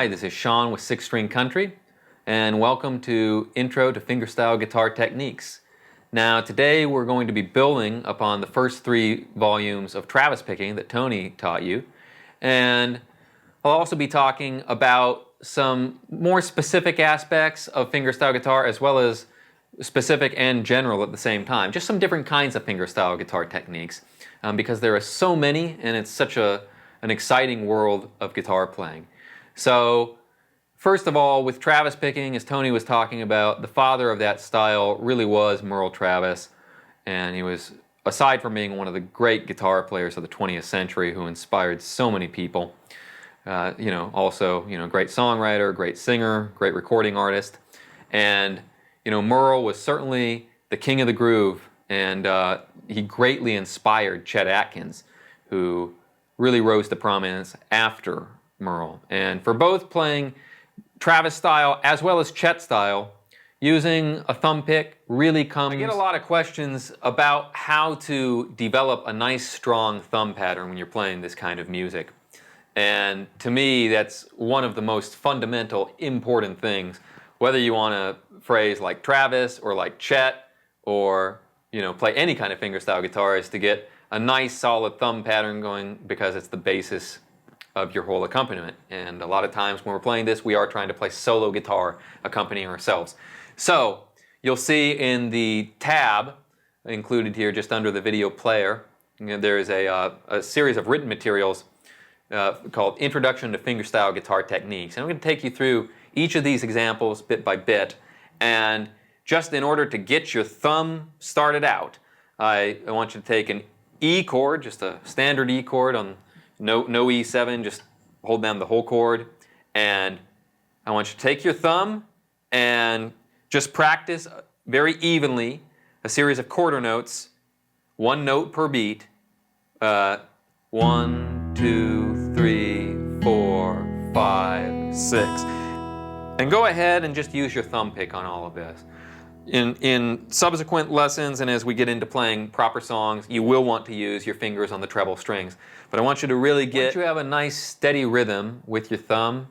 Hi, this is Sean with 6 String Country, and welcome to Intro to Fingerstyle Guitar Techniques. Now today we're going to be building upon the first 3 volumes of Travis picking that Tony taught you, and I'll also be talking about some more specific aspects of fingerstyle guitar as well as specific and general at the same time. Just some different kinds of fingerstyle guitar techniques because there are so many and it's such an exciting world of guitar playing. So first of all, with Travis picking, as Tony was talking about, the father of that style really was Merle Travis, and he was, aside from being one of the great guitar players of the 20th century who inspired so many people, also, great songwriter, great singer, great recording artist. And, Merle was certainly the king of the groove, and he greatly inspired Chet Atkins, who really rose to prominence after Merle. And for both playing Travis style as well as Chet style, using a thumb pick really comes... I get a lot of questions about how to develop a nice strong thumb pattern when you're playing this kind of music. And to me, that's one of the most fundamental, important things, whether you want to phrase like Travis or like Chet or, play any kind of fingerstyle guitar, is to get a nice solid thumb pattern going because it's the basis of your whole accompaniment. And a lot of times when we're playing this, we are trying to play solo guitar accompanying ourselves. So you'll see in the tab included here just under the video player, there is a series of written materials called Introduction to Fingerstyle Guitar Techniques. And I'm going to take you through each of these examples bit by bit. And just in order to get your thumb started out, I want you to take an E chord, just a standard E chord on no E7, just hold down the whole chord. And I want you to take your thumb and just practice very evenly a series of quarter notes, 1 note per beat. 1, 2, 3, 4, 5, 6. And go ahead and just use your thumb pick on all of this. In subsequent lessons and as we get into playing proper songs, you will want to use your fingers on the treble strings. But I want you to really once you have a nice steady rhythm with your thumb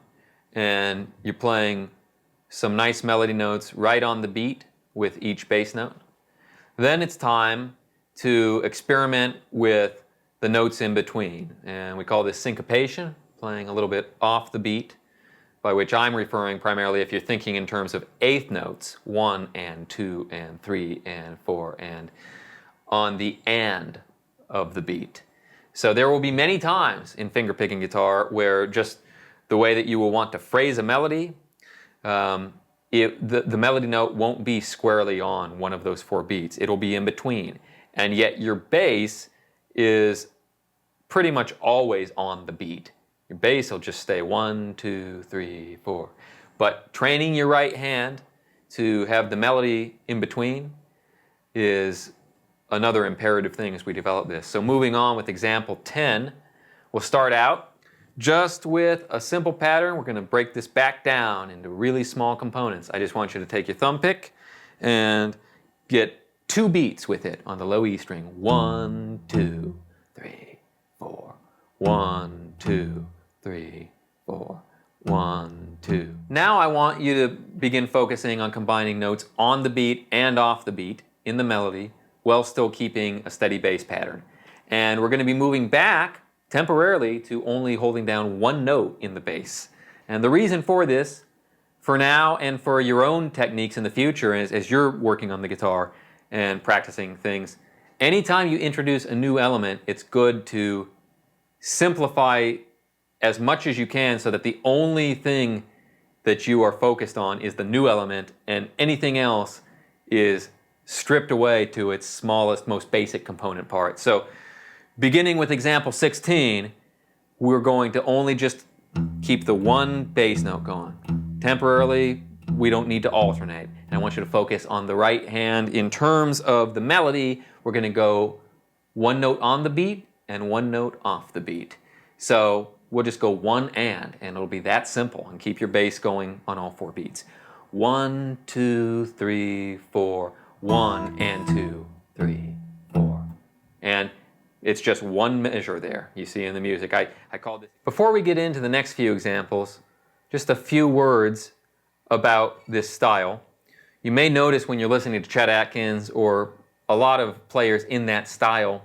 and you're playing some nice melody notes right on the beat with each bass note, then it's time to experiment with the notes in between. And we call this syncopation, playing a little bit off the beat, by which I'm referring primarily if you're thinking in terms of eighth notes, 1 and 2 and 3 and 4, and on the and of the beat. So there will be many times in fingerpicking guitar where just the way that you will want to phrase a melody, the melody note won't be squarely on one of those 4 beats. It'll be in between. And yet your bass is pretty much always on the beat. Your bass will just stay 1, 2, 3, 4. But training your right hand to have the melody in between is another imperative thing as we develop this. So moving on with example 10, we'll start out just with a simple pattern. We're going to break this back down into really small components. I just want you to take your thumb pick and get 2 beats with it on the low E string. 1, 2, 3, 4. 1, 2, 3, 4. 1, 2. Now I want you to begin focusing on combining notes on the beat and off the beat in the melody while still keeping a steady bass pattern. And we're going to be moving back temporarily to only holding down 1 note in the bass. And the reason for this, for now and for your own techniques in the future as you're working on the guitar and practicing things, anytime you introduce a new element, it's good to simplify as much as you can so that the only thing that you are focused on is the new element and anything else is stripped away to its smallest, most basic component part. So beginning with example 16, we're going to only just keep the 1 bass note going. Temporarily, we don't need to alternate. And I want you to focus on the right hand. In terms of the melody, we're going to go 1 note on the beat and 1 note off the beat. So we'll just go 1 and it'll be that simple, and keep your bass going on all 4 beats. 1, 2, 3, 4. 1 and 2, 3, 4. And it's just 1 measure there, you see in the music. I called this. Before we get into the next few examples, just a few words about this style. You may notice when you're listening to Chet Atkins or a lot of players in that style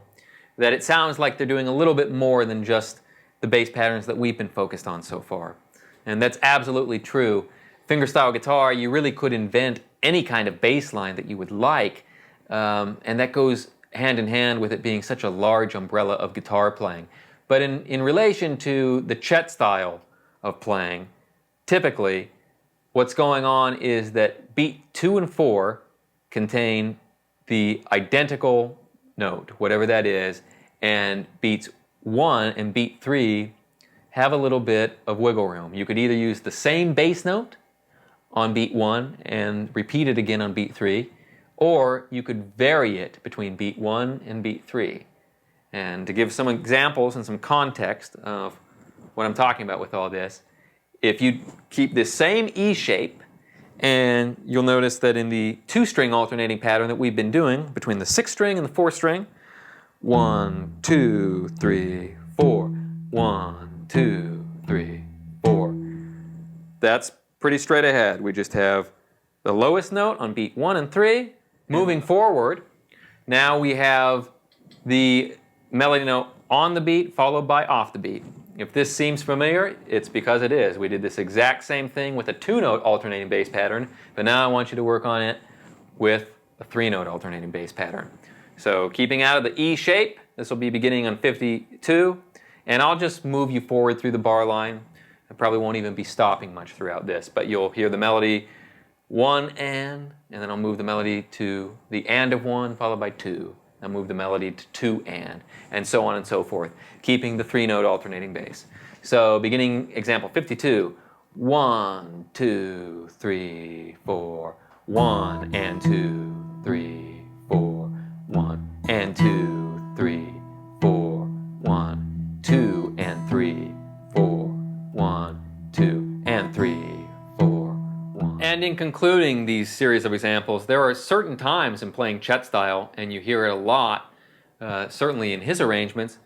that it sounds like they're doing a little bit more than just the bass patterns that we've been focused on so far. And that's absolutely true. Fingerstyle guitar, you really could invent any kind of bass line that you would like, and that goes hand in hand with it being such a large umbrella of guitar playing. But in relation to the Chet style of playing, typically what's going on is that beat 2 and 4 contain the identical note, whatever that is, and beats 1 and beat 3 have a little bit of wiggle room. You could either use the same bass note on beat 1 and repeat it again on beat 3, or you could vary it between beat 1 and beat 3. And to give some examples and some context of what I'm talking about with all this, if you keep this same E shape, and you'll notice that in the 2-string alternating pattern that we've been doing between the 6th string and the 4th string, 1, 2, 3, 4, 1, 2, 3, 4. That's pretty straight ahead. We just have the lowest note on beat 1 and 3. Moving forward, now we have the melody note on the beat followed by off the beat. If this seems familiar, it's because it is. We did this exact same thing with a 2-note alternating bass pattern, but now I want you to work on it with a 3-note alternating bass pattern. So keeping out of the E shape, this will be beginning on 52, and I'll just move you forward through the bar line. I probably won't even be stopping much throughout this, but you'll hear the melody 1 and then I'll move the melody to the and of 1 followed by 2. I'll move the melody to 2 and so on and so forth, keeping the 3-note alternating bass. So beginning example 52, 1, 2, 3, 4, 1 and 2, 3, 4, 1 and 2, 3, 4, 1, 2 and 3, 4, 1, 2 and 3, 4, 1. And in concluding these series of examples, there are certain times in playing Chet style, and you hear it a lot, certainly in his arrangements,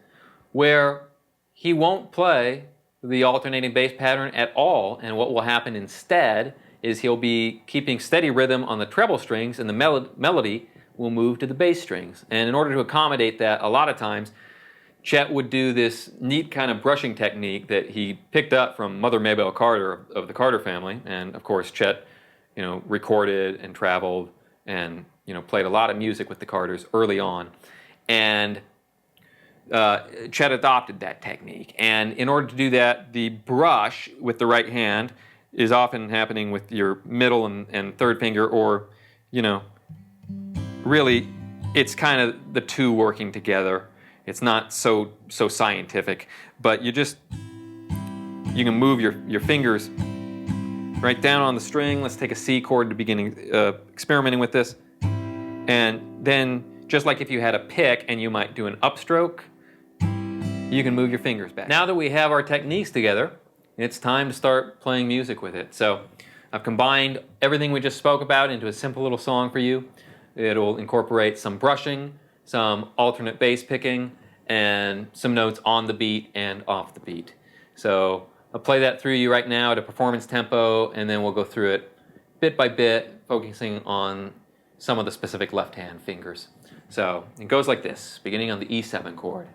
where he won't play the alternating bass pattern at all, and what will happen instead is he'll be keeping steady rhythm on the treble strings, and the melody will move to the bass strings. And in order to accommodate that, a lot of times Chet would do this neat kind of brushing technique that he picked up from Mother Maybelle Carter of the Carter family. And of course Chet, recorded and traveled and played a lot of music with the Carters early on. And Chet adopted that technique. And in order to do that, the brush with the right hand is often happening with your middle and third finger, or really it's kind of the two working together. It's not so scientific, but you can move your fingers right down on the string. Let's take a C chord to begin experimenting with this. And then just like if you had a pick and you might do an upstroke, you can move your fingers back. Now that we have our techniques together, it's time to start playing music with it. So I've combined everything we just spoke about into a simple little song for you. It'll incorporate some brushing, some alternate bass picking, and some notes on the beat and off the beat. So I'll play that through you right now at a performance tempo, and then we'll go through it bit by bit, focusing on some of the specific left-hand fingers. So it goes like this, beginning on the E7 chord.